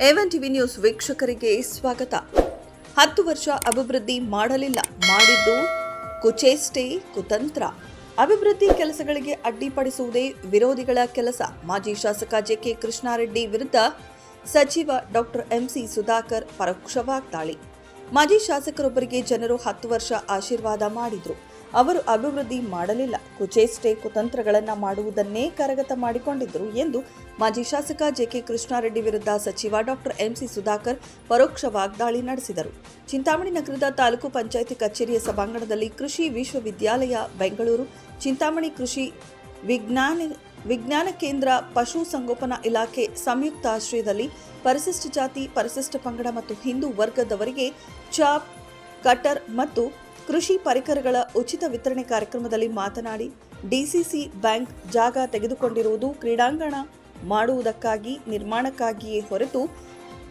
ಎವನ್ TV news ವೀಕ್ಷಕರಿಗೆ ಸ್ವಾಗತ. 10 ವರ್ಷ ಅಭಿವೃದ್ಧಿ ಮಾಡಲಿಲ್ಲ, ಮಾಡಿದ್ದು ಕುಚೇಷ್ಟೆ, ಕುತಂತ್ರ. ಅಭಿವೃದ್ಧಿ ಕೆಲಸಗಳಿಗೆ ಅಡ್ಡಿಪಡಿಸುವುದೇ ವಿರೋಧಿಗಳ ಕೆಲಸ. ಮಾಜಿ ಶಾಸಕ ಜೆಕೆ ಕೃಷ್ಣಾರೆಡ್ಡಿ ವಿರುದ್ಧ ಸಚಿವ ಡಾಕ್ಟರ್ ಎಂಸಿ ಸುಧಾಕರ್ ಪರೋಕ್ಷ ವಾಗ್ದಾಳಿ. ಮಾಜಿ ಶಾಸಕರೊಬ್ಬರಿಗೆ ಜನರು 10 ವರ್ಷ ಆಶೀರ್ವಾದ ಮಾಡಿದ್ರು. ಅವರು ಅಭಿವೃದ್ಧಿ ಮಾಡಲಿಲ್ಲ, ಕುಚೇಷ್ಟೆ, ಕುತಂತ್ರಗಳನ್ನು ಮಾಡುವುದನ್ನೇ ಕರಗತ ಮಾಡಿಕೊಂಡಿದ್ದರು ಎಂದು ಮಾಜಿ ಶಾಸಕ ಜೆಕೆ ಕೃಷ್ಣಾರೆಡ್ಡಿ ವಿರುದ್ಧ ಸಚಿವ ಡಾಕ್ಟರ್ ಎಂಸಿ ಸುಧಾಕರ್ ಪರೋಕ್ಷ ವಾಗ್ದಾಳಿ ನಡೆಸಿದರು. ಚಿಂತಾಮಣಿ ನಗರದ ತಾಲೂಕು ಪಂಚಾಯಿತಿ ಕಚೇರಿಯ ಸಭಾಂಗಣದಲ್ಲಿ ಕೃಷಿ ವಿಶ್ವವಿದ್ಯಾಲಯ ಬೆಂಗಳೂರು, ಚಿಂತಾಮಣಿ ಕೃಷಿ ವಿಜ್ಞಾನ ಕೇಂದ್ರ, ಪಶು ಸಂಗೋಪನಾ ಇಲಾಖೆ ಸಂಯುಕ್ತ ಆಶ್ರಯದಲ್ಲಿ ಪರಿಶಿಷ್ಟ ಜಾತಿ, ಪರಿಶಿಷ್ಟ ಪಂಗಡ ಮತ್ತು ಹಿಂದೂ ವರ್ಗದವರಿಗೆ ಚಾಪ್, ಕಟರ್ ಮತ್ತು ಕೃಷಿ ಪರಿಕರಗಳ ಉಚಿತ ವಿತರಣೆ ಕಾರ್ಯಕ್ರಮದಲ್ಲಿ ಮಾತನಾಡಿ, ಡಿಸಿಸಿ ಬ್ಯಾಂಕ್ ಜಾಗ ತೆಗೆದುಕೊಂಡಿರುವುದು ಕ್ರೀಡಾಂಗಣ ಮಾಡುವುದಕ್ಕಾಗಿ, ನಿರ್ಮಾಣಕ್ಕಾಗಿಯೇ ಹೊರತು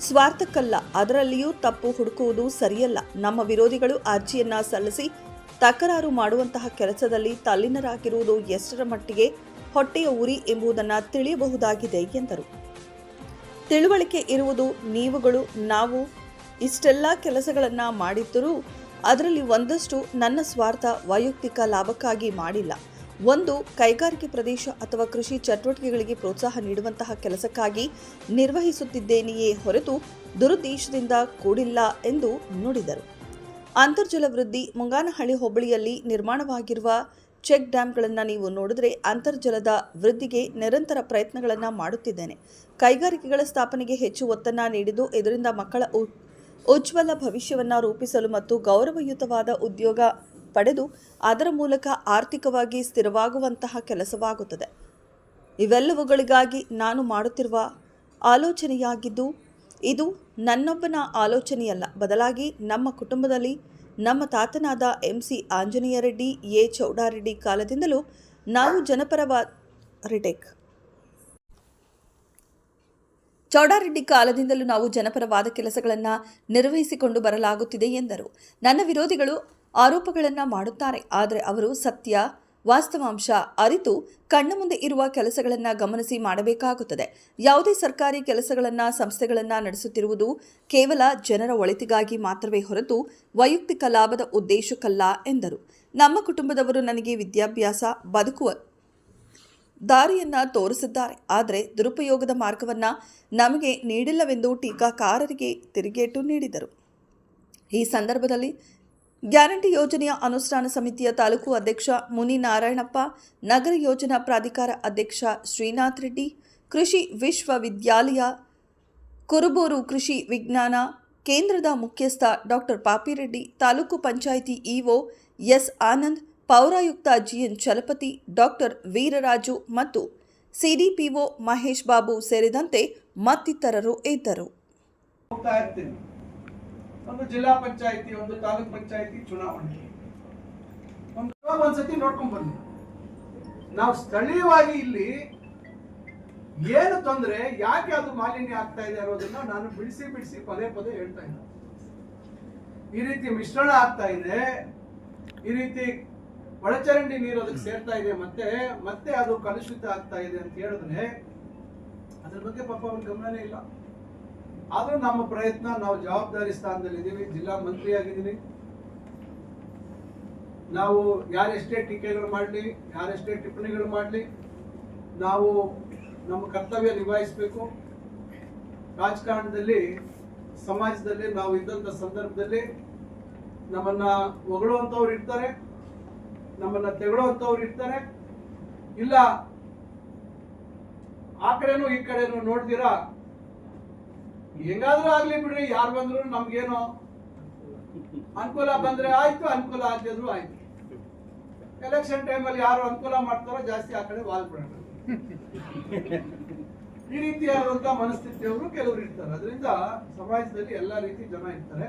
ಸ್ವಾರ್ಥಕ್ಕಲ್ಲ. ಅದರಲ್ಲಿಯೂ ತಪ್ಪು ಹುಡುಕುವುದು ಸರಿಯಲ್ಲ. ನಮ್ಮ ವಿರೋಧಿಗಳು ಅರ್ಜಿಯನ್ನ ಸಲ್ಲಿಸಿ ತಕರಾರು ಮಾಡುವಂತಹ ಕೆಲಸದಲ್ಲಿ ತಲ್ಲೀನರಾಗಿರುವುದು ಎಷ್ಟರ ಮಟ್ಟಿಗೆ ಹೊಟ್ಟೆಯ ಉರಿ ಎಂಬುದನ್ನು ತಿಳಿಯಬಹುದಾಗಿದೆ ಎಂದರು. ತಿಳುವಳಿಕೆ ಇರುವುದು ನೀವುಗಳು, ನಾವು ಇಷ್ಟೆಲ್ಲ ಕೆಲಸಗಳನ್ನು ಮಾಡಿದ್ದರೂ ಅದರಲ್ಲಿ ಒಂದಷ್ಟು ನನ್ನ ಸ್ವಾರ್ಥ, ವೈಯಕ್ತಿಕ ಲಾಭಕ್ಕಾಗಿ ಮಾಡಿಲ್ಲ. ಒಂದು ಕೈಗಾರಿಕೆ ಪ್ರದೇಶ ಅಥವಾ ಕೃಷಿ ಚಟುವಟಿಕೆಗಳಿಗೆ ಪ್ರೋತ್ಸಾಹ ನೀಡುವಂತಹ ಕೆಲಸಕ್ಕಾಗಿ ನಿರ್ವಹಿಸುತ್ತಿದ್ದೇನೆಯೇ ಹೊರತು ದುರುದ್ದೇಶದಿಂದ ಕೂಡಿಲ್ಲ ಎಂದು ನುಡಿದರು. ಅಂತರ್ಜಲ ವೃದ್ಧಿ. ಮುಂಗಾನಹಳ್ಳಿ ಹೋಬಳಿಯಲ್ಲಿ ನಿರ್ಮಾಣವಾಗಿರುವ ಚೆಕ್ ಡ್ಯಾಂಗಳನ್ನು ನೀವು ನೋಡಿದ್ರೆ ಅಂತರ್ಜಲದ ವೃದ್ಧಿಗೆ ನಿರಂತರ ಪ್ರಯತ್ನಗಳನ್ನು ಮಾಡುತ್ತಿದ್ದೇನೆ. ಕೈಗಾರಿಕೆಗಳ ಸ್ಥಾಪನೆಗೆ ಹೆಚ್ಚು ಒತ್ತನ್ನು ನೀಡಿದ್ದು ಇದರಿಂದ ಮಕ್ಕಳ ಉಜ್ವಲ ಭವಿಷ್ಯವನ್ನು ರೂಪಿಸಲು ಮತ್ತು ಗೌರವಯುತವಾದ ಉದ್ಯೋಗ ಪಡೆದು ಅದರ ಮೂಲಕ ಆರ್ಥಿಕವಾಗಿ ಸ್ಥಿರವಾಗುವಂತಹ ಕೆಲಸವಾಗುತ್ತದೆ. ಇವೆಲ್ಲವುಗಳಿಗಾಗಿ ನಾನು ಮಾಡುತ್ತಿರುವ ಆಲೋಚನೆಯಾಗಿದ್ದು ಇದು ನನ್ನೊಬ್ಬನ ಆಲೋಚನೆಯಲ್ಲ, ಬದಲಾಗಿ ನಮ್ಮ ಕುಟುಂಬದಲ್ಲಿ ನಮ್ಮ ತಾತನಾದ ಎಂಸಿ ಆಂಜನೇಯ ರೆಡ್ಡಿ, ಎ ಚೌಡಾರೆಡ್ಡಿ ಕಾಲದಿಂದಲೂ ನಾವು ಜನಪರವಾದ ಕೆಲಸಗಳನ್ನು ನಿರ್ವಹಿಸಿಕೊಂಡು ಬರಲಾಗುತ್ತಿದೆ ಎಂದರು. ನನ್ನ ವಿರೋಧಿಗಳು ಆರೋಪಗಳನ್ನು ಮಾಡುತ್ತಾರೆ, ಆದರೆ ಅವರು ಸತ್ಯ, ವಾಸ್ತವಾಂಶ ಅರಿತು ಕಣ್ಣ ಮುಂದೆ ಇರುವ ಕೆಲಸಗಳನ್ನು ಗಮನಿಸಿ ಮಾಡಬೇಕಾಗುತ್ತದೆ. ಯಾವುದೇ ಸರ್ಕಾರಿ ಕೆಲಸಗಳನ್ನು, ಸಂಸ್ಥೆಗಳನ್ನು ನಡೆಸುತ್ತಿರುವುದು ಕೇವಲ ಜನರ ಒಳಿತಿಗಾಗಿ ಮಾತ್ರವೇ ಹೊರತು ವೈಯಕ್ತಿಕ ಲಾಭದ ಉದ್ದೇಶಕ್ಕಲ್ಲ ಎಂದರು. ನಮ್ಮ ಕುಟುಂಬದವರು ನನಗೆ ವಿದ್ಯಾಭ್ಯಾಸ, ಬದುಕುವ ದಾರಿಯನ್ನು ತೋರಿಸಿದ್ದಾರೆ, ಆದರೆ ದುರುಪಯೋಗದ ಮಾರ್ಗವನ್ನು ನಮಗೆ ನೀಡಿಲ್ಲವೆಂದು ಟೀಕಾಕಾರರಿಗೆ ತಿರುಗೇಟು ನೀಡಿದರು. ಈ ಸಂದರ್ಭದಲ್ಲಿ ಗ್ಯಾರಂಟಿ ಯೋಜನೆಯ ಅನುಷ್ಠಾನ ಸಮಿತಿಯ ತಾಲೂಕು ಅಧ್ಯಕ್ಷ ಮುನಿನಾರಾಯಣಪ್ಪ, ನಗರ ಯೋಜನಾ ಪ್ರಾಧಿಕಾರ ಅಧ್ಯಕ್ಷ ಶ್ರೀನಾಥ್ ರೆಡ್ಡಿ, ಕೃಷಿ ವಿಶ್ವವಿದ್ಯಾಲಯ ಕುರುಬೂರು ಕೃಷಿ ವಿಜ್ಞಾನ ಕೇಂದ್ರದ ಮುಖ್ಯಸ್ಥ doctor Papireddy, taluk panchayat EO S Anand, ಪೌರಾಯುಕ್ತ ಜಿಎನ್ ಚಲಪತಿ, ಡಾಕ್ಟರ್ ವೀರರಾಜು ಮತ್ತು ಸಿಡಿಪಿಒ ಮಹೇಶ್ ಬಾಬು ಸೇರಿದಂತೆ ಮತ್ತಿತರರು ಇದ್ದರು. ಒಂದು ಜಿಲ್ಲಾ ಪಂಚಾಯಿತಿ, ಒಂದು ತಾಲೂಕ್ ಪಂಚಾಯಿತಿ ಚುನಾವಣೆ ಒಂದ್ಸತಿ ನೋಡ್ಕೊಂಡ್ ಬನ್ನಿ. ನಾವು ಸ್ಥಳೀಯವಾಗಿ ಇಲ್ಲಿ ಏನು ತೊಂದರೆ, ಯಾಕೆ ಅದು ಮಾಲಿನ್ಯ ಆಗ್ತಾ ಇದೆ ಅನ್ನೋದನ್ನ ನಾನು ಬಿಡಿಸಿ ಪದೇ ಹೇಳ್ತಾ ಇದ್ದೆ. ಈ ರೀತಿ ಮಿಶ್ರಣ ಆಗ್ತಾ ಇದೆ, ಈ ರೀತಿ ಒಳಚರಂಡಿ ನೀರು ಅದಕ್ಕೆ ಸೇರ್ತಾ ಇದೆ, ಮತ್ತೆ ಅದು ಕಲುಷಿತ ಆಗ್ತಾ ಇದೆ ಅಂತ ಹೇಳಿದ್ರೆ ಅದ್ರ ಬಗ್ಗೆ ಪಾಪ ಅವ್ರ ಗಮನನೇ ಇಲ್ಲ. ಆದ್ರೂ ನಮ್ಮ ಪ್ರಯತ್ನ, ನಾವು ಜವಾಬ್ದಾರಿ ಸ್ಥಾನದಲ್ಲಿ ಇದ್ದೀವಿ, ಜಿಲ್ಲಾ ಮಂತ್ರಿ ಆಗಿದ್ದೀನಿ. ನಾವು ಯಾರೆಷ್ಟೇ ಟೀಕೆಗಳು ಮಾಡಲಿ, ಯಾರೆಷ್ಟೇ ಟಿಪ್ಪಣಿಗಳು ಮಾಡಲಿ, ನಾವು ನಮ್ಮ ಕರ್ತವ್ಯ ನಿಭಾಯಿಸಬೇಕು. ರಾಜಕಾರಣದಲ್ಲಿ, ಸಮಾಜದಲ್ಲಿ ನಾವು ಇದ್ದಂಥ ಸಂದರ್ಭದಲ್ಲಿ ನಮ್ಮನ್ನ ಹೊಗಳುವಂಥವ್ರು ಇರ್ತಾರೆ, ನಮ್ಮನ್ನ ತೆಗಳುವಂಥವ್ರು ಇರ್ತಾರೆ. ಇಲ್ಲ ಆ ಕಡೆನೂ ಈ ಕಡೆನೂ ನೋಡ್ದಿರಾ ಹೆಂಗಾದ್ರೂ ಆಗ್ಲಿ ಬಿಡ್ರಿ, ಯಾರು ಬಂದ್ರು ನಮ್ಗೇನೋ ಅನುಕೂಲ ಬಂದ್ರೆ ಆಯ್ತು, ಅನುಕೂಲ ಆಗದಿದ್ರು ಆಯ್ತು. ಎಲೆಕ್ಷನ್ ಟೈಮಲ್ಲಿ ಯಾರು ಅನುಕೂಲ ಮಾಡ್ತಾರೋ ಜಾಸ್ತಿ ಆ ಕಡೆ ವಾಲ್ ಬಿಡೋಣ, ಈ ರೀತಿಯಾದಂತಹ ಮನಸ್ಥಿತಿಯವರು ಕೆಲವರು ಇರ್ತಾರೆ. ಅದರಿಂದ ಸಮಾಜದಲ್ಲಿ ಎಲ್ಲಾ ರೀತಿ ಜನ ಇರ್ತಾರೆ.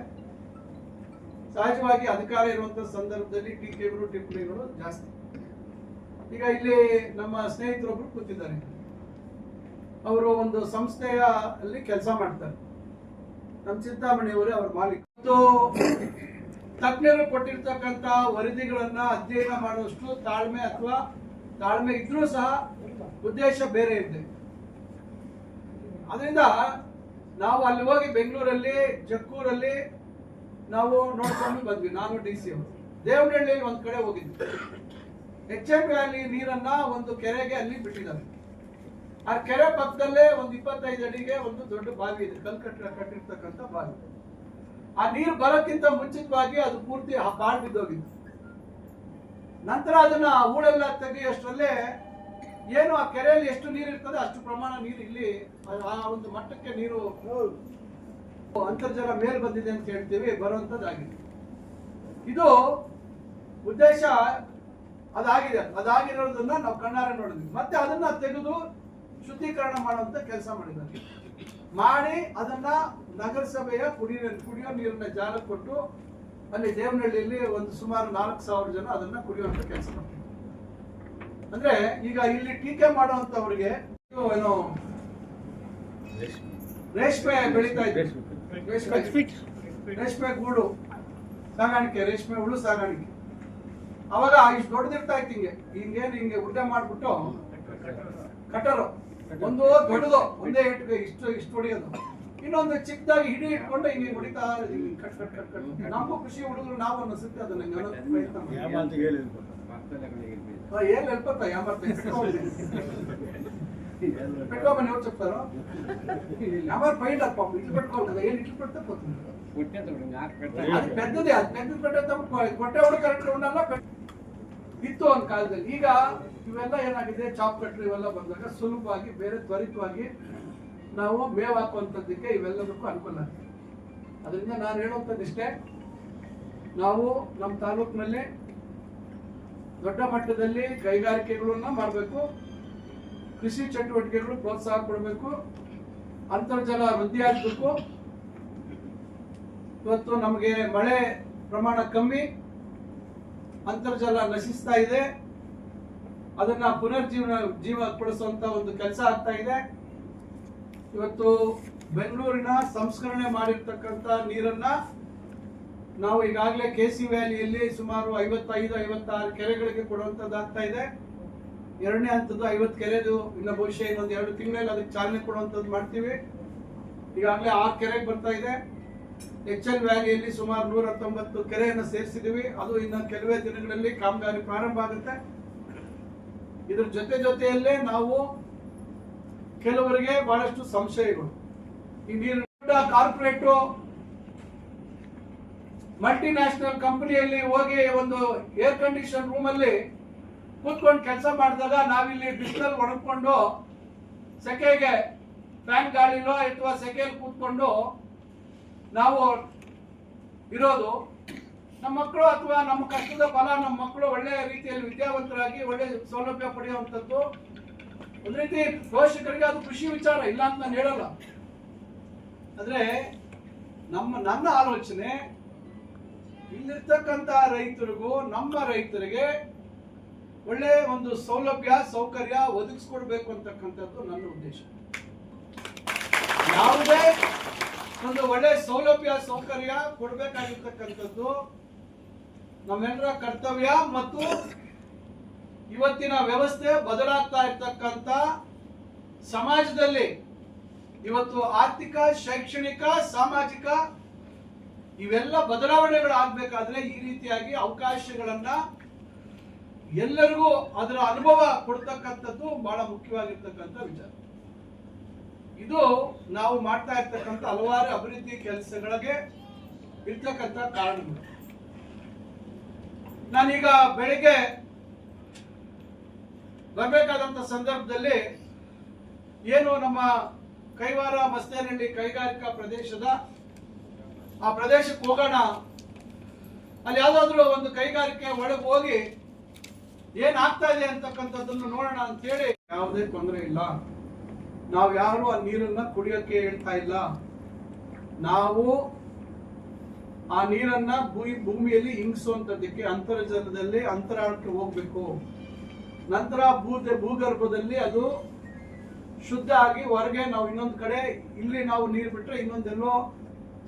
ಸಹಜವಾಗಿ ಅಧಿಕಾರ ಇರುವಂತಹ ಸಂದರ್ಭದಲ್ಲಿ ಟೀಕೆಗಳು, ಟಿಪ್ಪಣಿಗಳು ಜಾಸ್ತಿ. ಈಗ ಇಲ್ಲಿ ನಮ್ಮ ಸ್ನೇಹಿತರೊಬ್ರು ಕೂತಿದ್ದಾರೆ, ಅವರು ಒಂದು ಸಂಸ್ಥೆಯ ಅಲ್ಲಿ ಕೆಲಸ ಮಾಡ್ತಾರೆ. ನಮ್ಮ ಚಿಂತಾಮಣಿಯವರೇ ಅವ್ರ ಮಾಲೀಕ. ತಜ್ಞರು ಕೊಟ್ಟಿರ್ತಕ್ಕಂಥ ವರದಿಗಳನ್ನ ಅಧ್ಯಯನ ಮಾಡುವಷ್ಟು ತಾಳ್ಮೆ ಇದ್ರೂ ಸಹ ಉದ್ದೇಶ ಬೇರೆ ಇದೆ. ಅದರಿಂದ ನಾವು ಅಲ್ಲಿ ಹೋಗಿ ಬೆಂಗಳೂರಲ್ಲಿ ಜಕ್ಕೂರಲ್ಲಿ ನಾವು ನೋಡ್ಕೊಂಡು ಬಂದ್ವಿ. ನಾನು DC ಅವರು ದೇವನಹಳ್ಳಿಯಲ್ಲಿ ಒಂದ್ ಕಡೆ ಹೋಗಿದ್ವಿ. HM ವ್ಯಾಲಿ ನೀರನ್ನ ಒಂದು ಕೆರೆಗೆ ಅಲ್ಲಿ ಬಿಟ್ಟಿದ್ದಾರೆ. ಆ ಕೆರೆ ಪಕ್ಕದಲ್ಲೇ ಒಂದು 25 ಅಡಿಗೆ ಒಂದು ದೊಡ್ಡ ಬಾವಿ ಇದೆ, ಕಟ್ಟಿರ್ತಕ್ಕಂಥ ಬಾವಿ. ಆ ನೀರು ಬರೋಕ್ಕಿಂತ ಮುಂಚಿತವಾಗಿ ಅದು ಪೂರ್ತಿ ಬಾಳ್ ಬಿದ್ದೋಗಿತ್ತು. ನಂತರ ಅದನ್ನ ಹೂಳೆಲ್ಲ ತೆಗೆಯಷ್ಟರಲ್ಲೇ ಏನು ಆ ಕೆರೆಯಲ್ಲಿ ಎಷ್ಟು ನೀರು ಇರ್ತದೆ ಅಷ್ಟು ಪ್ರಮಾಣ ನೀರು ಇಲ್ಲಿ ಆ ಒಂದು ಮಟ್ಟಕ್ಕೆ ನೀರು ಅಂತರ್ಜಲ ಮೇಲ್ ಬಂದಿದೆ ಅಂತ ಹೇಳ್ತೀವಿ, ಬರುವಂತದ್ದಾಗಿದೆ. ಇದು ಉದ್ದೇಶ ಅದಾಗಿರೋದನ್ನ ನಾವು ಕಣ್ಣಾರೆ ನೋಡಿದ್ವಿ. ಮತ್ತೆ ಅದನ್ನ ತೆಗೆದು ಶುದ್ಧೀಕರಣ ಮಾಡುವಂತ ಕೆಲಸ ಮಾಡಿದ್ದಾರೆ. ಮಾಡಿ ಅದನ್ನ ನಗರಸಭೆಯ ಕುಡಿಯೋ ನೀರಿನ ಜಾಲ ಕೊಟ್ಟು ಅಲ್ಲಿ ದೇವನಹಳ್ಳಿಯಲ್ಲಿ ಒಂದು ಸುಮಾರು 4,000 ಜನ ಅದನ್ನ ಕುಡಿಯುವಂತ ಕೆಲಸ ಮಾಡ್ತಾರೆ. ಅಂದ್ರೆ ಈಗ ಇಲ್ಲಿ ಟೀಕೆ ಮಾಡುವಂತವ್ರಿಗೆ ಏನು ರೇಷ್ಮೆ ಬೆಳೀತಾ ಇದ್ದಾರೆ, ರೇಷ್ಮೆ ಗೂಡು ಸಾಗಾಣಿಕೆ, ರೇಷ್ಮೆ ಹುಳು ಸಾಗಾಣಿಕೆ. ಅವಾಗ ಇಷ್ಟು ದೊಡ್ಡದಿರ್ತಾ ಇತ್ತು, ಹಿಂಗೆ ಉಡ್ಡೆ ಮಾಡ್ಬಿಟ್ಟು ಕಟ್ಟರು ಒಂದು ದೊಡ್ಡದು ಒಂದೇ ಇಟ್ಟು ಇಷ್ಟು ಹೊಡಿಯೋದು, ಇನ್ನೊಂದು ಚಿಕ್ಕದಾಗಿ ಹಿಡಿ ಇಟ್ಕೊಂಡು ಹಿಂಗೆ ಹೊಡಿತಾ ಕಟ್. ನಮಗೂ ಖುಷಿ, ಹುಡುಗರು ನಾವು ಅನ್ನಿಸುತ್ತೆ ಅದನ್ನ ఏం వెళ్ళిపోతా పెట్టుకోమని ఎవరు చెప్తారు? ఎవరు పైన పాపం ఇట్లు పెట్టుకోవాలి కదా, ఏం ఇట్లు పెడితే పోతుంది. అది పెద్దది, అది పెద్దది పెట్టేటప్పుడు కొట్టేవాడు కరెక్ట్ ఉండాలా ಇತ್ತು ಒಂದು ಕಾಲದಲ್ಲಿ. ಈಗ ಇವೆಲ್ಲ ಏನಾಗಿದೆ, ಚಾಪ್ ಕಟ್ರಿ ಇವೆಲ್ಲ ಬಂದಾಗ ಸುಲಭವಾಗಿ ಬೇರೆ ತ್ವರಿತವಾಗಿ ನಾವು ಮೇವು ಹಾಕುವಂಥದ್ದಕ್ಕೆ ಇವೆಲ್ಲದಕ್ಕೂ ಅನುಕೂಲ ಆಗಿದೆ. ಅದರಿಂದ ನಾನು ಹೇಳುವಂಥದ್ದಿಷ್ಟೇ, ನಾವು ನಮ್ಮ ತಾಲೂಕಿನಲ್ಲಿ ದೊಡ್ಡ ಮಟ್ಟದಲ್ಲಿ ಕೈಗಾರಿಕೆಗಳನ್ನ ಮಾಡಬೇಕು, ಕೃಷಿ ಚಟುವಟಿಕೆಗಳು ಪ್ರೋತ್ಸಾಹ ಕೊಡಬೇಕು, ಅಂತರ್ಜಲ ವೃದ್ಧಿ ಆಗಬೇಕು. ಇವತ್ತು ನಮಗೆ ಮಳೆ ಪ್ರಮಾಣ ಕಮ್ಮಿ, ಅಂತರ್ಜಲ ನಶಿಸ್ತಾ ಇದೆ. ಅದನ್ನ ಜೀವ ಪಡಿಸುವಂತ ಒಂದು ಕೆಲಸ ಆಗ್ತಾ ಇದೆ. ಇವತ್ತು ಬೆಂಗಳೂರಿನ ಸಂಸ್ಕರಣೆ ಮಾಡಿರ್ತಕ್ಕಂಥ ನೀರನ್ನ ನಾವು ಈಗಾಗಲೇ KC ವ್ಯಾಲಿಯಲ್ಲಿ ಸುಮಾರು 55-56 ಕೆರೆಗಳಿಗೆ ಕೊಡುವಂತದ್ದಾಗ್ತಾ ಇದೆ. ಎರಡನೇ ಹಂತದ 50 ಕೆರೆದು ಇನ್ನು ಬಹುಶಃ ಇನ್ನೊಂದು 2 ತಿಂಗಳಲ್ಲಿ ಅದಕ್ಕೆ ಚಾಲನೆ ಕೊಡುವಂತದ್ದು ಮಾಡ್ತೀವಿ. ಈಗಾಗಲೇ 6 ಕೆರೆಗೆ ಬರ್ತಾ ಇದೆ. HL ವ್ಯಾಲಿಯಲ್ಲಿ ಸುಮಾರು 119 ಕೆರೆಯನ್ನು ಸೇರಿಸಿದೀವಿ. ಅದು ಇನ್ನು ಕೆಲವೇ ದಿನಗಳಲ್ಲಿ ಕಾಮಗಾರಿ ಪ್ರಾರಂಭ ಆಗುತ್ತೆ. ಇದ್ರ ಜೊತೆಯಲ್ಲೇ ನಾವು ಕೆಲವರಿಗೆ ಬಹಳಷ್ಟು ಸಂಶಯಗಳು, ಈ ನೀರು ಕಾರ್ಪೊರೇಟ್ ಮಲ್ಟಿನ್ಯಾಷನಲ್ ಕಂಪನಿಯಲ್ಲಿ ಹೋಗಿ ಒಂದು ಏರ್ ಕಂಡೀಷನ್ ರೂಮ್ ಅಲ್ಲಿ ಕೂತ್ಕೊಂಡು ಕೆಲಸ ಮಾಡಿದಾಗ ನಾವಿಲ್ಲಿ ಬಿಸಿಲಲ್ಲಿ ಒಣಕೊಂಡು ಸೆಕೆಗೆ ಫ್ಯಾನ್ ಗಾಳಿಲೋ ಅಥವಾ ಸೆಕೆಯಲ್ಲಿ ಕೂತ್ಕೊಂಡು ನಾವು ಇರೋದು. ನಮ್ಮ ಮಕ್ಕಳು ಅಥವಾ ನಮ್ಮ ಕಷ್ಟದ ಫಲ ನಮ್ಮ ಮಕ್ಕಳು ಒಳ್ಳೆ ರೀತಿಯಲ್ಲಿ ವಿದ್ಯಾವಂತರಾಗಿ ಒಳ್ಳೆ ಸೌಲಭ್ಯ ಪಡೆಯುವಂಥದ್ದು ಒಂದು ರೀತಿ ಪೋಷಕರಿಗೆ ಅದು ಖುಷಿ ವಿಚಾರ, ಇಲ್ಲ ಅಂತ ನಾನು ಹೇಳಲ್ಲ. ಆದ್ರೆ ನನ್ನ ಆಲೋಚನೆ ಇಲ್ಲಿರ್ತಕ್ಕಂಥ ರೈತರಿಗೂ ನಮ್ಮ ರೈತರಿಗೆ ಒಳ್ಳೆ ಒಂದು ಸೌಲಭ್ಯ ಸೌಕರ್ಯ ಒದಗಿಸ್ಕೊಡ್ಬೇಕು ಅಂತಕ್ಕಂಥದ್ದು ನನ್ನ ಉದ್ದೇಶ. ಯಾವುದೇ ಒಂದು ಒಳ್ಳೆ ಸೌಲಭ್ಯ ಸೌಕರ್ಯ ಕೊಡ್ಬೇಕಾಗಿರ್ತಕ್ಕಂಥದ್ದು ನಮ್ಮೆಲ್ಲರ ಕರ್ತವ್ಯ. ಮತ್ತು ಇವತ್ತಿನ ವ್ಯವಸ್ಥೆ ಬದಲಾಗ್ತಾ ಇರ್ತಕ್ಕಂಥ ಸಮಾಜದಲ್ಲಿ ಇವತ್ತು ಆರ್ಥಿಕ, ಶೈಕ್ಷಣಿಕ, ಸಾಮಾಜಿಕ ಇವೆಲ್ಲ ಬದಲಾವಣೆಗಳು ಆಗ್ಬೇಕಾದ್ರೆ ಈ ರೀತಿಯಾಗಿ ಅವಕಾಶಗಳನ್ನ ಎಲ್ಲರಿಗೂ ಅದರ ಅನುಭವ ಕೊಡ್ತಕ್ಕಂಥದ್ದು ಬಹಳ ಮುಖ್ಯವಾಗಿರ್ತಕ್ಕಂಥ ವಿಚಾರ. ಇದು ನಾವು ಮಾಡ್ತಾ ಇರ್ತಕ್ಕಂಥ ಹಲವಾರು ಅಭಿವೃದ್ಧಿ ಕೆಲಸಗಳಿಗೆ ಇರ್ತಕ್ಕಂಥ ಕಾರಣಗಳು. ನಾನೀಗ ಬೆಳಿಗ್ಗೆ ಬರಬೇಕಾದಂತ ಸಂದರ್ಭದಲ್ಲಿ ಏನು ನಮ್ಮ ಕೈವಾರ ಮಸ್ತೇನಹಳ್ಳಿ ಕೈಗಾರಿಕಾ ಪ್ರದೇಶದ ಆ ಪ್ರದೇಶಕ್ಕೆ ಹೋಗೋಣ, ಅಲ್ಲಿ ಯಾವ್ದಾದ್ರು ಒಂದು ಕೈಗಾರಿಕೆ ಒಳಗೆ ಹೋಗಿ ಏನಾಗ್ತಾ ಇದೆ ಅಂತಕ್ಕಂಥದ್ದನ್ನು ನೋಡೋಣ ಅಂತ ಹೇಳಿ. ಯಾವುದೇ ತೊಂದರೆ ಇಲ್ಲ, ನಾವು ಯಾರು ಆ ನೀರನ್ನ ಕುಡಿಯೋಕೆ ಹೇಳ್ತಾ ಇಲ್ಲ. ನಾವು ಆ ನೀರನ್ನ ಭೂಮಿಯಲ್ಲಿ ಇಂಗಿಸುವಂತದ್ದಕ್ಕೆ ಅಂತರ್ಜಲದಲ್ಲಿ ಅಂತರಾಳಕ್ಕೆ ಹೋಗ್ಬೇಕು. ನಂತರ ಭೂಗರ್ಭದಲ್ಲಿ ಅದು ಶುದ್ಧ ಆಗಿ ಹೊರಗೆ ನಾವು ಇನ್ನೊಂದು ಕಡೆ, ಇಲ್ಲಿ ನಾವು ನೀರು ಬಿಟ್ರೆ ಇನ್ನೊಂದೆಲ್ಲೋ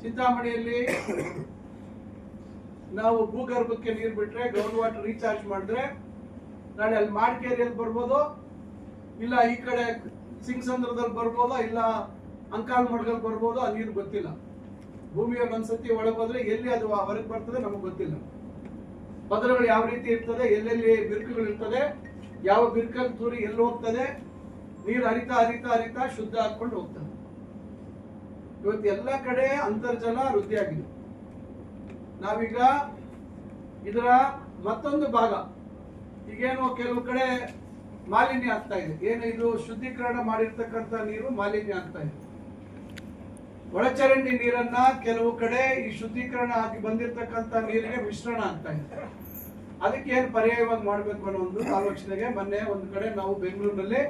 ಚಿಂತಾಮಣಿಯಲ್ಲಿ ನಾವು ಭೂಗರ್ಭಕ್ಕೆ ನೀರು ಬಿಟ್ರೆ ಗ್ರೌಂಡ್ ವಾಟರ್ ರೀಚಾರ್ಜ್ ಮಾಡಿದ್ರೆ ನಾಳೆ ಅಲ್ಲಿ ಮಾಡಿಕೇರಿಯಲ್ಲಿ ಬರ್ಬೋದು, ಇಲ್ಲ ಈ ಕಡೆ ಸಿಂಗಸಂದ್ರದಲ್ಲಿ ಬರ್ಬೋದೋ, ಇಲ್ಲ ಅಂಕಾಲ್ ಮಡ್ಗಲ್ ಬರ್ಬೋದು, ಆ ನೀರು ಗೊತ್ತಿಲ್ಲ. ಭೂಮಿಯಲ್ಲಿ ಒಂದ್ಸತಿ ಒಳಗೆ ಹೋದ್ರೆ ಎಲ್ಲಿ ಅದು ಹೊರಗೆ ಬರ್ತದೆ ನಮಗೆ ಗೊತ್ತಿಲ್ಲ. ಪದರಗಳು ಯಾವ ರೀತಿ ಇರ್ತದೆ, ಎಲ್ಲೆಲ್ಲಿ ಬಿರುಕುಗಳು ಇರ್ತದೆ, ಯಾವ ಬಿರುಕಲ್ಲಿ ತೂರಿ ಎಲ್ಲಿ ಹೋಗ್ತದೆ, ನೀರು ಹರಿತಾ ಹರಿತಾ ಹರಿತಾ ಶುದ್ಧ ಹಾಕೊಂಡು ಹೋಗ್ತದೆ. ಇವತ್ತು ಎಲ್ಲ ಕಡೆ ಅಂತರ್ಜಲ ವೃದ್ಧಿಯಾಗಿದೆ. ನಾವೀಗ ಇದರ ಮತ್ತೊಂದು ಭಾಗ, ಈಗೇನು ಕೆಲವು ಕಡೆ ಮಾಲಿನ್ಯ ಆಗ್ತಾ ಇದೆ. ಏನು ಇದು ಶುದ್ಧೀಕರಣ ಮಾಡಿರ್ತಕ್ಕಂಥ ನೀರು ಮಾಲಿನ್ಯ ಆಗ್ತಾ ಇದೆ. ಒಳಚರಂಡಿ ನೀರನ್ನ ಕೆಲವು ಕಡೆ ಈ ಶುದ್ಧೀಕರಣ ಆಗಿ ಬಂದಿರತಕ್ಕಂಥ ನೀರಿಗೆ ಮಿಶ್ರಣ ಆಗ್ತಾ ಇದೆ. ಅದಕ್ಕೆ ಏನು ಪರ್ಯಾಯವಾಗಿ ಮಾಡಬೇಕು ಅನ್ನೋ ಒಂದು ಆಲೋಚನೆಗೆ ಮೊನ್ನೆ ಒಂದು ಕಡೆ ನಾವು ಬೆಂಗಳೂರಿನಲ್ಲಿ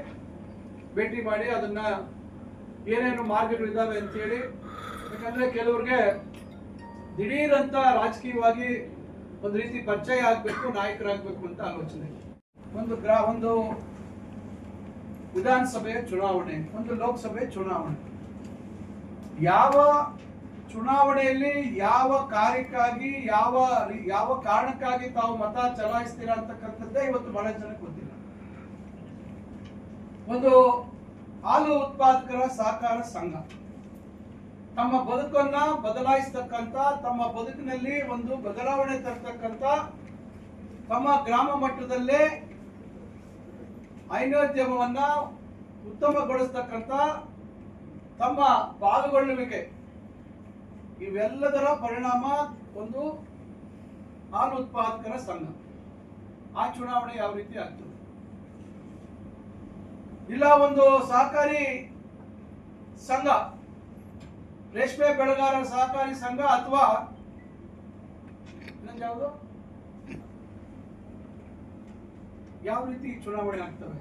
ಭೇಟಿ ಮಾಡಿ ಅದನ್ನ ಏನೇನು ಮಾರ್ಗಗಳಿದ್ದಾವೆ ಅಂತ ಹೇಳಿ, ಯಾಕಂದ್ರೆ ಕೆಲವ್ರಿಗೆ ದಿಢೀರಂತ ರಾಜಕೀಯವಾಗಿ ಒಂದು ರೀತಿ ಪರಿಚಯ ಆಗ್ಬೇಕು, ನಾಯಕರಾಗಬೇಕು ಅಂತ ಆಲೋಚನೆ. ಒಂದು ವಿಧಾನಸಭೆಯ ಚುನಾವಣೆ, ಒಂದು ಲೋಕಸಭೆ ಚುನಾವಣೆ. ಯಾವ ಚುನಾವಣೆಯಲ್ಲಿ ಯಾವ ಕಾರ್ಯಕ್ಕಾಗಿ ಯಾವ ಕಾರಣಕ್ಕಾಗಿ ತಾವು ಮತ ಚಲಾಯಿಸ್ತೀರಾ ಅಂತಕ್ಕಂಥದ್ದೇ ಇವತ್ತು ಬಹಳ ಜನಕ್ಕೆ ಗೊತ್ತಿಲ್ಲ. ಒಂದು ಹಾಲು ಉತ್ಪಾದಕರ ಸಹಕಾರ ಸಂಘ ತಮ್ಮ ಬದುಕನ್ನ ಬದಲಾಯಿಸ್ತಕ್ಕಂಥ, ತಮ್ಮ ಬದುಕಿನಲ್ಲಿ ಒಂದು ಬದಲಾವಣೆ ತರ್ತಕ್ಕಂಥ, ತಮ್ಮ ಗ್ರಾಮ ಮಟ್ಟದಲ್ಲೇ ಹೈನೋದ್ಯಮವನ್ನ ಉತ್ತಮಗೊಳಿಸ್ತಕ್ಕಂಥ ತಮ್ಮ ಪಾಲ್ಗೊಳ್ಳುವಿಕೆ, ಇವೆಲ್ಲದರ ಪರಿಣಾಮ ಒಂದು ಹಾಲು ಉತ್ಪಾದಕರ ಸಂಘ. ಆ ಚುನಾವಣೆ ಯಾವ ರೀತಿ ಆಗ್ತದೆ? ಇಲ್ಲ ಒಂದು ಸಹಕಾರಿ ಸಂಘ, ರೇಷ್ಮೆ ಬೆಳೆಗಾರರ ಸಹಕಾರಿ ಸಂಘ, ಅಥವಾ ಯಾವುದು, ಯಾವ ರೀತಿ ಚುನಾವಣೆ ಆಗ್ತವೆ?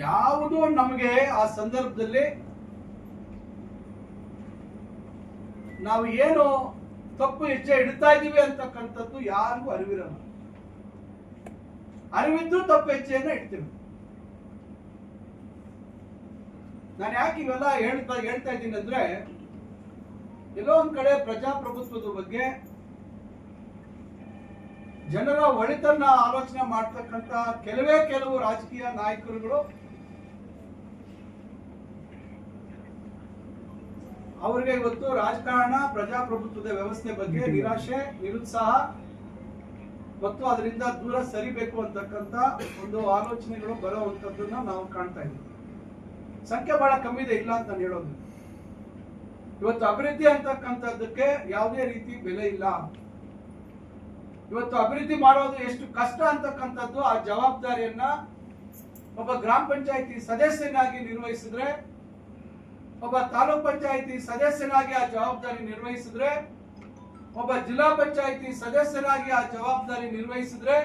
ಯಾವುದು ನಮಗೆ ಆ ಸಂದರ್ಭದಲ್ಲಿ ನಾವು ಏನು ತಪ್ಪು ಹೆಜ್ಜೆ ಇಡ್ತಾ ಇದ್ದೀವಿ ಅಂತಕ್ಕಂಥದ್ದು ಯಾರಿಗೂ ಅರಿವಿರಲ್ಲ. ಅರಿವಿದ್ದು ತಪ್ಪು ಹೆಜ್ಜೆಯನ್ನ ಇಡ್ತೀವಿ. ನಾನು ಯಾಕೆ ಇವೆಲ್ಲ ಹೇಳ್ತಾ ಇದ್ದೀನಿ ಅಂದ್ರೆ, ಎಲ್ಲೋ ಒಂದ್ ಕಡೆ ಪ್ರಜಾಪ್ರಭುತ್ವದ ಬಗ್ಗೆ ಜನರ ಒಳಿತನ್ನ ಆಲೋಚನೆ ಮಾಡ್ತಕ್ಕಂಥ ಕೆಲವು ರಾಜಕೀಯ ನಾಯಕರುಗಳು ಅವರಿಗೆ ಇವತ್ತು ರಾಜಕಾರಣ, ಪ್ರಜಾಪ್ರಭುತ್ವದ ವ್ಯವಸ್ಥೆ ಬಗ್ಗೆ ನಿರಾಶೆ, ನಿರುತ್ಸಾಹ ಮತ್ತು ಅದರಿಂದ ದೂರ ಸರಿಬೇಕು ಅಂತಕ್ಕಂಥ ಒಂದು ಆಲೋಚನೆಗಳು ಬರುವಂತದ್ದನ್ನ ನಾವು ಕಾಣ್ತಾ ಇದ್ದೀವಿ. ಸಂಖ್ಯೆ ಬಹಳ ಕಮ್ಮಿ ಇದೆ, ಇಲ್ಲ ಅಂತ ನಾನು ಹೇಳೋದು. ಇವತ್ತು ಅಭಿವೃದ್ಧಿ ಅಂತಕ್ಕಂಥದ್ದಕ್ಕೆ ಯಾವುದೇ ರೀತಿ ಬೆಲೆ ಇಲ್ಲ. ಇವತ್ತು ಅಭಿವೃದ್ಧಿ ಮಾಡೋದು ಎಷ್ಟು ಕಷ್ಟ ಅಂತಕ್ಕಂಥದ್ದು ಆ ಜವಾಬ್ದಾರಿಯನ್ನ ಒಬ್ಬ ಗ್ರಾಮ ಪಂಚಾಯಿತಿ ಸದಸ್ಯನಾಗಿ ನಿರ್ವಹಿಸಿದ್ರೆ, ಒಬ್ಬ ತಾಲೂಕ್ ಪಂಚಾಯಿತಿ ಸದಸ್ಯನಾಗಿ ಆ ಜವಾಬ್ದಾರಿ ನಿರ್ವಹಿಸಿದ್ರೆ, ಒಬ್ಬ ಜಿಲ್ಲಾ ಪಂಚಾಯಿತಿ ಸದಸ್ಯನಾಗಿ ಆ ಜವಾಬ್ದಾರಿ ನಿರ್ವಹಿಸಿದ್ರೆ,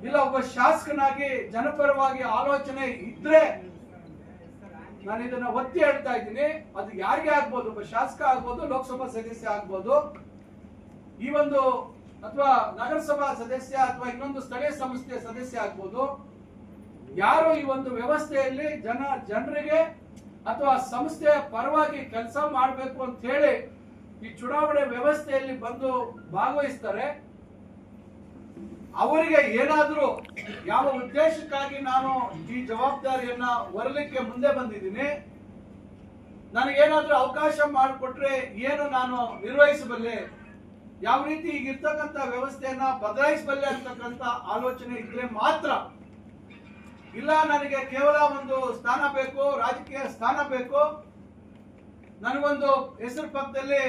ಇಲ್ಲ ಒಬ್ಬ ಶಾಸಕನಾಗಿ ಜನಪರವಾಗಿ ಆಲೋಚನೆ ಇದ್ರೆ, ನಾನು ಇದನ್ನ ಒತ್ತಿ ಹೇಳ್ತಾ ಇದ್ದೀನಿ, ಅದು ಯಾರಿಗೆ ಆಗ್ಬೋದು, ಒಬ್ಬ ಶಾಸಕ ಆಗ್ಬೋದು, ಲೋಕಸಭಾ ಸದಸ್ಯ ಆಗ್ಬೋದು, ಈ ಒಂದು ಅಥವಾ ನಗರಸಭಾ ಸದಸ್ಯ ಅಥವಾ ಇನ್ನೊಂದು ಸ್ಥಳೀಯ ಸಂಸ್ಥೆಯ ಸದಸ್ಯ ಆಗ್ಬೋದು. ಯಾರು ಈ ಒಂದು ವ್ಯವಸ್ಥೆಯಲ್ಲಿ ಜನರಿಗೆ ಅಥವಾ ಸಂಸ್ಥೆಯ ಪರವಾಗಿ ಕೆಲಸ ಮಾಡಬೇಕು ಅಂತ ಹೇಳಿ ಈ ಚುನಾವಣೆ ವ್ಯವಸ್ಥೆಯಲ್ಲಿ ಬಂದು ಭಾಗವಹಿಸ್ತಾರೆ, ಅವರಿಗೆ ಏನಾದರೂ ಯಾವ ಉದ್ದೇಶಕ್ಕಾಗಿ ನಾನು ಈ ಜವಾಬ್ದಾರಿಯನ್ನ ಹೊರಲಿಕ್ಕೆ ಮುಂದೆ ಬಂದಿದ್ದೀನಿ, ನನಗೇನಾದ್ರೂ ಅವಕಾಶ ಮಾಡಿಕೊಟ್ರೆ ಏನು ನಾನು ನಿರ್ವಹಿಸಬಲ್ಲೆ, ಯಾವ ರೀತಿ ಈಗಿರ್ತಕ್ಕಂಥ ವ್ಯವಸ್ಥೆಯನ್ನ ಬದಲಾಯಿಸಬಲ್ಲೆ ಅಂತಕ್ಕಂಥ ಆಲೋಚನೆ ಇದ್ರೆ ಮಾತ್ರ. ಇಲ್ಲ ನನಗೆ ಕೇವಲ ಒಂದು ಸ್ಥಾನ ಬೇಕು, ರಾಜಕೀಯ ಸ್ಥಾನ ಬೇಕು, ನನಗೊಂದು ಹೆಸರು ಪಕ್ಕದಲ್ಲಿ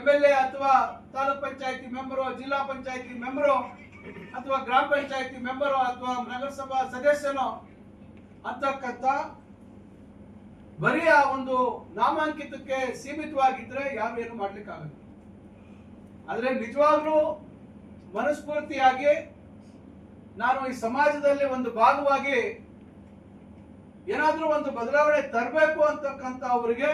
MLA ಅಥವಾ ತಾಲೂಕ್ ಪಂಚಾಯತಿ ಮೆಂಬರು, ಜಿಲ್ಲಾ ಪಂಚಾಯತಿ ಮೆಂಬರು ಅಥವಾ ಗ್ರಾಮ ಪಂಚಾಯತಿ ಮೆಂಬರು ಅಥವಾ ನಗರಸಭಾ ಸದಸ್ಯನೋ ಅಂತಕ್ಕಂಥ ಬರೀ ಆ ಒಂದು ನಾಮಾಂಕಿತಕ್ಕೆ ಸೀಮಿತವಾಗಿದ್ರೆ ಯಾರು ಏನು ಮಾಡ್ಲಿಕ್ಕಾಗಲ್ಲ. ಆದ್ರೆ ನಿಜವಾಗ್ಲೂ ಮನಸ್ಫೂರ್ತಿಯಾಗಿ ನಾನು ಈ ಸಮಾಜದಲ್ಲಿ ಒಂದು ಭಾಗವಾಗಿ ಏನಾದ್ರೂ ಒಂದು ಬದಲಾವಣೆ ತರಬೇಕು ಅಂತಕ್ಕಂಥ ಅವರಿಗೆ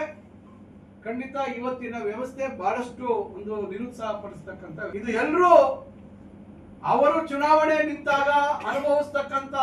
ಖಂಡಿತ ಇವತ್ತಿನ ವ್ಯವಸ್ಥೆ ಬಹಳಷ್ಟು ಒಂದು ನಿರುತ್ಸಾಹ ಪಡಿಸ್ತಕ್ಕಂಥ. ಇದು ಎಲ್ಲರೂ ಅವರು ಚುನಾವಣೆ ನಿಂತಾಗ ಅನುಭವಿಸ್ತಕ್ಕಂಥ